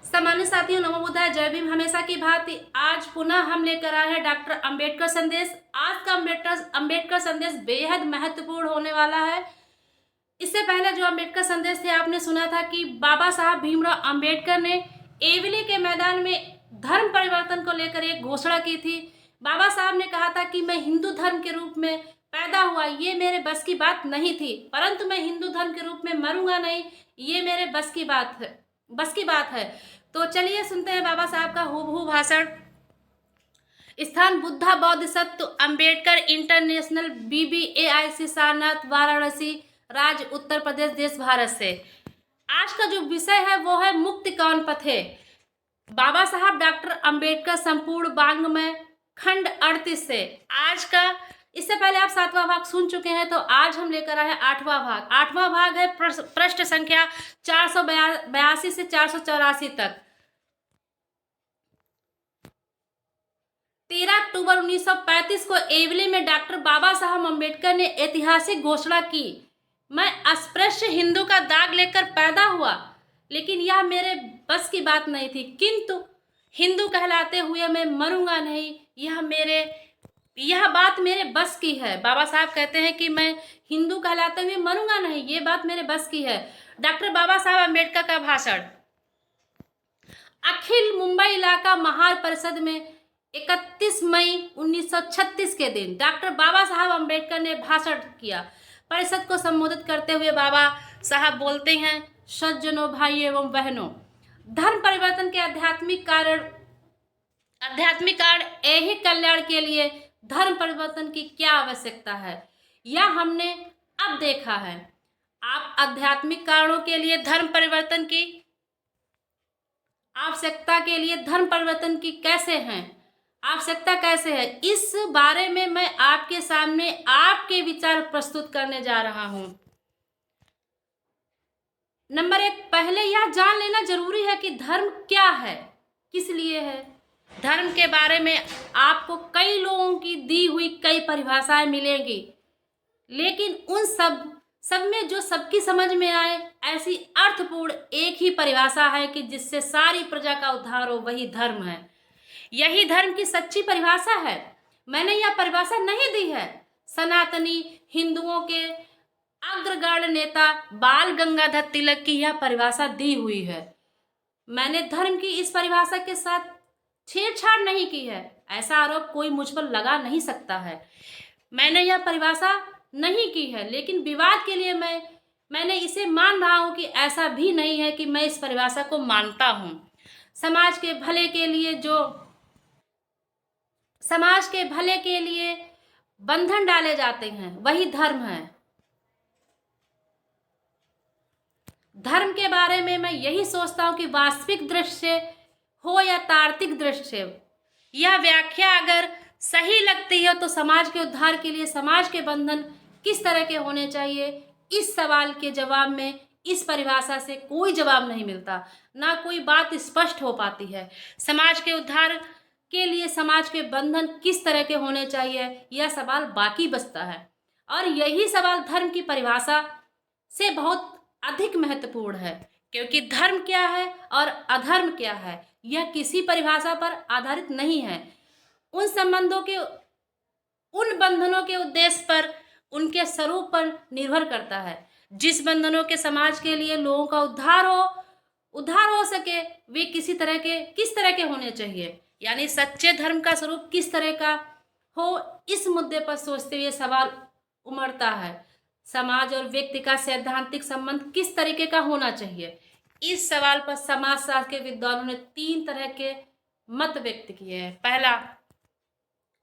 सामान्य साथियों, नमो बुद्धाय, जय भीम। हमेशा की भांति आज पुनः हम लेकर आए हैं डॉक्टर अंबेडकर संदेश। आज का अंबेडकर संदेश बेहद महत्वपूर्ण होने वाला है। इससे पहले जो अंबेडकर संदेश थे आपने सुना था कि बाबा साहब भीमराव अंबेडकर ने एवली के मैदान में धर्म परिवर्तन को लेकर एक घोषणा की थी। बाबा साहब ने कहा था कि मैं हिंदू धर्म के रूप में पैदा हुआ, ये मेरे बस की बात नहीं थी, परंतु मैं हिंदू धर्म के रूप में मरूंगा नहीं, ये मेरे बस की बात है। तो चलिए सुनते हैं बाबा साहब का हूबहू भाषण। स्थान बुद्धा बौद्ध सत्व अंबेडकर इंटरनेशनल BBAIC सारनाथ वाराणसी राज्य उत्तर प्रदेश देश भारत से। आज का जो विषय है वो है मुक्ति कौन पथे। बाबा साहब डॉक्टर अंबेडकर संपूर्ण वाङ्मय खंड 38 से। आज का इससे पहले आप 7वां भाग सुन चुके हैं, तो आज हम लेकर आए हैं 8वां भाग। 8वां भाग है पृष्ठ संख्या 482 से 484 तक। 13 अक्टूबर 1935 को एवली में डॉक्टर बाबा साहब अम्बेडकर ने ऐतिहासिक घोषणा की, मैं अस्पृश्य हिंदू का दाग लेकर पैदा हुआ, लेकिन यह मेरे बस की बात नहीं थी, किंतु हिंदू कहलाते हुए मैं मरूंगा नहीं, यह बात मेरे बस की है। बाबा साहब कहते हैं कि मैं हिंदू कहलाते हुए मरूंगा नहीं, ये बात मेरे बस की है। डॉक्टर बाबा साहब अम्बेडकर का भाषण। अखिल मुंबई इलाका महार परिषद में 31 मई 1936 के दिन डॉक्टर बाबा साहब अम्बेडकर ने भाषण किया। परिषद को संबोधित करते हुए बाबा साहब बोलते हैं, सज्जनों, भाई एवं बहनों, धर्म परिवर्तन के आध्यात्मिक कारण ऐहिक कल्याण के लिए धर्म परिवर्तन की क्या आवश्यकता है, यह हमने अब देखा है। आप आध्यात्मिक कारणों के लिए धर्म परिवर्तन की आवश्यकता के लिए धर्म परिवर्तन की आवश्यकता कैसे है, इस बारे में मैं आपके सामने आपके विचार प्रस्तुत करने जा रहा हूं। नंबर 1, पहले यह जान लेना जरूरी है कि धर्म क्या है, किस लिए है। धर्म के बारे में आपको कई लोगों की दी हुई कई परिभाषाएं मिलेंगी, लेकिन उन सब में जो सबकी समझ में आए ऐसी अर्थपूर्ण एक ही परिभाषा है कि जिससे सारी प्रजा का उद्धार हो, वही धर्म है। यही धर्म की सच्ची परिभाषा है। मैंने यह परिभाषा नहीं दी है, सनातनी हिंदुओं के अग्रगण्य नेता बाल गंगाधर तिलक की यह परिभाषा दी हुई है। मैंने धर्म की इस परिभाषा के साथ छेड़छाड़ नहीं की है, ऐसा आरोप कोई मुझ पर लगा नहीं सकता है। मैंने यह परिभाषा नहीं की है, लेकिन विवाद के लिए मैंने इसे मान रहा हूं कि ऐसा भी नहीं है कि मैं इस परिभाषा को मानता हूं। समाज के भले के लिए बंधन डाले जाते हैं, वही धर्म है। धर्म के बारे में मैं यही सोचता हूं कि वास्तविक दृष्टि हो या तार्किक दृष्टि, यह व्याख्या अगर सही लगती है तो समाज के उद्धार के लिए समाज के बंधन किस तरह के होने चाहिए, इस सवाल के जवाब में इस परिभाषा से कोई जवाब नहीं मिलता, ना कोई बात स्पष्ट हो पाती है। समाज के उद्धार के लिए समाज के बंधन किस तरह के होने चाहिए, यह सवाल बाकी बचता है, और यही सवाल धर्म की परिभाषा से बहुत अधिक महत्वपूर्ण है, क्योंकि धर्म क्या है और अधर्म क्या है यह किसी परिभाषा पर आधारित नहीं है। उन बंधनों के उद्देश्य पर, उनके स्वरूप पर निर्भर करता है। जिस बंधनों के समाज के लिए लोगों का उद्धार हो सके, वे किस तरह के होने चाहिए, यानी सच्चे धर्म का स्वरूप किस तरह का हो, इस मुद्दे पर सोचते हुए सवाल उमड़ता है। समाज और व्यक्ति का सैद्धांतिक संबंध किस तरीके का होना चाहिए, इस सवाल पर समाजशास्त्र के विद्वानों ने 3 तरह के मत व्यक्त किए हैं। पहला,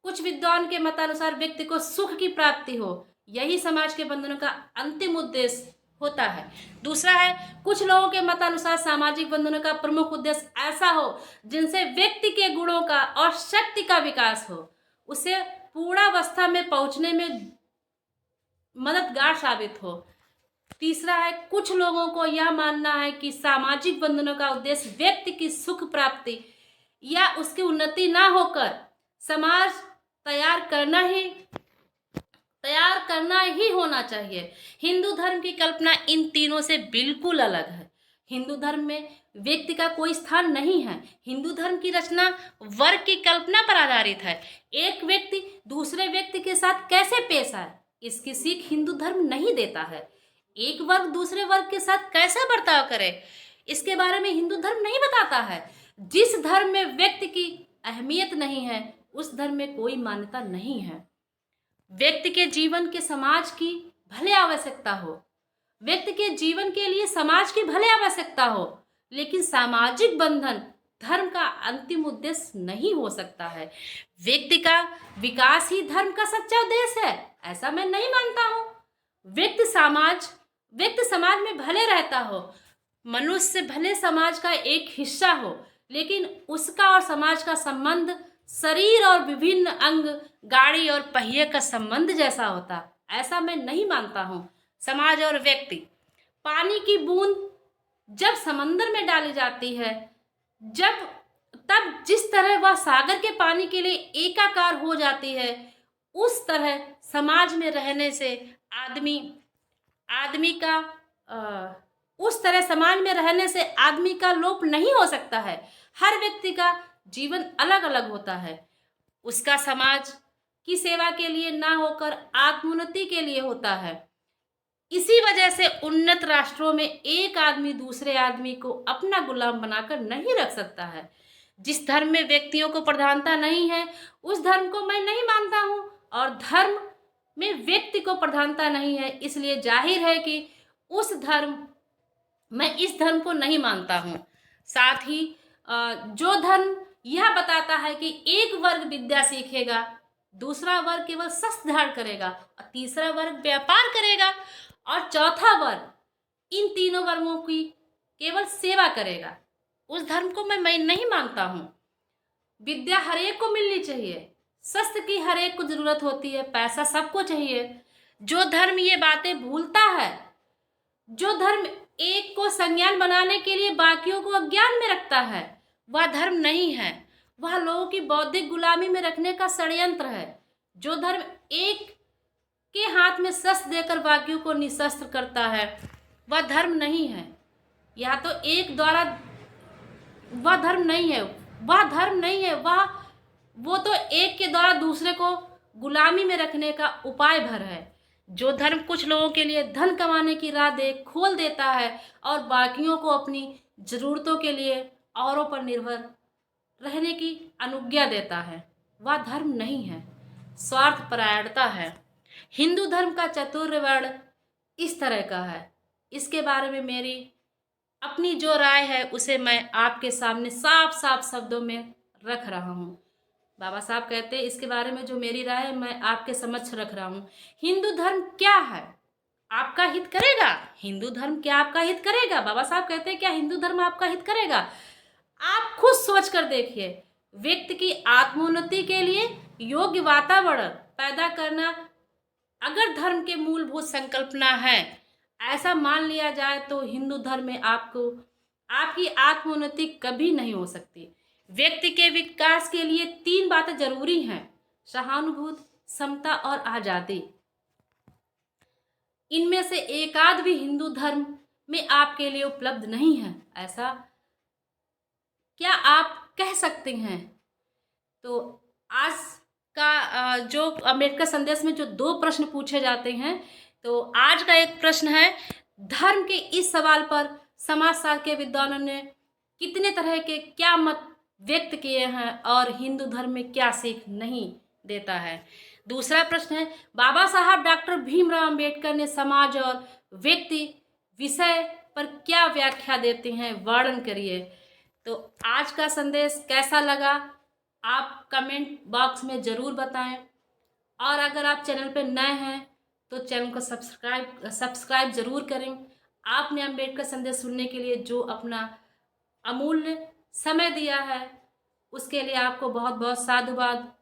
कुछ विद्वान के मतानुसार व्यक्ति को सुख की प्राप्ति हो, यही समाज के बंधनों का अंतिम उद्देश्य होता है। दूसरा है, कुछ लोगों के मतानुसार सामाजिक बंधनों का प्रमुख उद्देश्य ऐसा हो जिनसे व्यक्ति के गुणों का और शक्ति का विकास हो, उसे पूर्णावस्था में पहुंचने में मददगार साबित हो। तीसरा है, कुछ लोगों को यह मानना है कि सामाजिक बंधनों का उद्देश्य व्यक्ति की सुख प्राप्ति या उसकी उन्नति ना होकर समाज तैयार करना ही होना चाहिए। हिंदू धर्म की कल्पना इन तीनों से बिल्कुल अलग है। हिंदू धर्म में व्यक्ति का कोई स्थान नहीं है। हिंदू धर्म की रचना वर्ग की कल्पना पर आधारित है। एक व्यक्ति दूसरे व्यक्ति के साथ कैसे पेश आए, इसकी सीख हिंदू धर्म नहीं देता है। एक वर्ग दूसरे वर्ग के साथ कैसे बर्ताव करे, इसके बारे में हिंदू धर्म नहीं बताता है। जिस धर्म में व्यक्ति की अहमियत नहीं है, उस धर्म में कोई मान्यता नहीं है। व्यक्ति के जीवन के समाज की भले आवश्यकता हो, व्यक्ति के जीवन के लिए समाज की भले आवश्यकता हो, लेकिन सामाजिक बंधन धर्म का अंतिम उद्देश्य नहीं हो सकता है। व्यक्ति का विकास ही धर्म का सच्चा उद्देश्य है, ऐसा मैं नहीं मानता हूँ। व्यक्ति समाज में भले रहता हो, मनुष्य भले समाज का एक हिस्सा हो, लेकिन उसका और समाज का संबंध शरीर और विभिन्न अंग, गाड़ी और पहिए का संबंध जैसा होता, ऐसा मैं नहीं मानता हूँ। समाज और व्यक्ति, पानी की बूंद जब समंदर में डाली जाती है, तब जिस तरह वह सागर के पानी के लिए एकाकार हो जाती है, उस तरह समाज में रहने से आदमी का लोप नहीं हो सकता है। हर व्यक्ति का जीवन अलग अलग होता है, उसका समाज की सेवा के लिए ना होकर आत्मोन्नति के लिए होता है। इसी वजह से उन्नत राष्ट्रों में एक आदमी दूसरे आदमी को अपना गुलाम बनाकर नहीं रख सकता है। जिस धर्म में व्यक्तियों को प्रधानता नहीं है, उस धर्म को मैं नहीं मानता हूँ, और धर्म में व्यक्ति को प्रधानता नहीं है, इसलिए जाहिर है कि मैं इस धर्म को नहीं मानता हूँ। साथ ही जो धर्म यह बताता है कि एक वर्ग विद्या सीखेगा, दूसरा वर्ग केवल शस्त्र धारण करेगा, और तीसरा वर्ग व्यापार करेगा, और चौथा वर्ग इन तीनों वर्गों की केवल सेवा करेगा, उस धर्म को मैं नहीं मानता हूँ। विद्या हर एक को मिलनी चाहिए, शस्त्र की हर एक को जरूरत होती है, पैसा सबको चाहिए। जो धर्म ये बातें भूलता है, जो धर्म एक को संज्ञान बनाने के लिए बाकियों को अज्ञान में रखता है, वह धर्म नहीं है, वह लोगों की बौद्धिक गुलामी में रखने का षड्यंत्र है। जो धर्म एक के हाथ में शस्त्र देकर बाकियों को निशस्त्र करता है, वह धर्म नहीं है। या तो एक द्वारा वह धर्म नहीं है, वो तो एक के द्वारा दूसरे को गुलामी में रखने का उपाय भर है। जो धर्म कुछ लोगों के लिए धन कमाने की राह खोल देता है और बाकियों को अपनी जरूरतों के लिए औरों पर निर्भर रहने की अनुज्ञा देता है, वह धर्म नहीं है, स्वार्थ परायणता है। हिंदू धर्म का चतुर्थ वर्ण इस तरह का है। इसके बारे में मेरी अपनी जो राय है उसे मैं आपके सामने साफ साफ शब्दों में रख रहा हूँ। बाबा साहब कहते हैं इसके बारे में जो मेरी राय है मैं आपके समक्ष रख रहा हूँ। हिंदू धर्म क्या है, आपका हित करेगा? हिंदू धर्म क्या आपका हित करेगा? बाबा साहब कहते हैं क्या हिंदू धर्म आपका हित करेगा? आप खुद सोच कर देखिए। व्यक्ति की आत्मोन्नति के लिए योग्य वातावरण पैदा करना अगर धर्म के मूलभूत संकल्पना है, ऐसा मान लिया जाए, तो हिंदू धर्म में आपकी आत्मोन्नति कभी नहीं हो सकती। व्यक्ति के विकास के लिए 3 बातें जरूरी हैं: सहानुभूति, समता और आजादी। इनमें से एकाध भी हिंदू धर्म में आपके लिए उपलब्ध नहीं है, ऐसा क्या आप कह सकते हैं? तो आज का जो अम्बेडकर संदेश में जो 2 प्रश्न पूछे जाते हैं, तो आज का एक प्रश्न है, धर्म के इस सवाल पर समाजशास्त्र के विद्वानों ने कितने तरह के क्या मत व्यक्त किए हैं और हिंदू धर्म में क्या सीख नहीं देता है। दूसरा प्रश्न है, बाबा साहब डॉक्टर भीमराव अंबेडकर ने समाज और व्यक्ति विषय पर क्या व्याख्या देते हैं, वर्णन करिए। तो आज का संदेश कैसा लगा आप कमेंट बॉक्स में ज़रूर बताएं, और अगर आप चैनल पर नए हैं तो चैनल को सब्सक्राइब ज़रूर करें। आपने अम्बेडकर संदेश सुनने के लिए जो अपना अमूल्य समय दिया है उसके लिए आपको बहुत बहुत साधुवाद।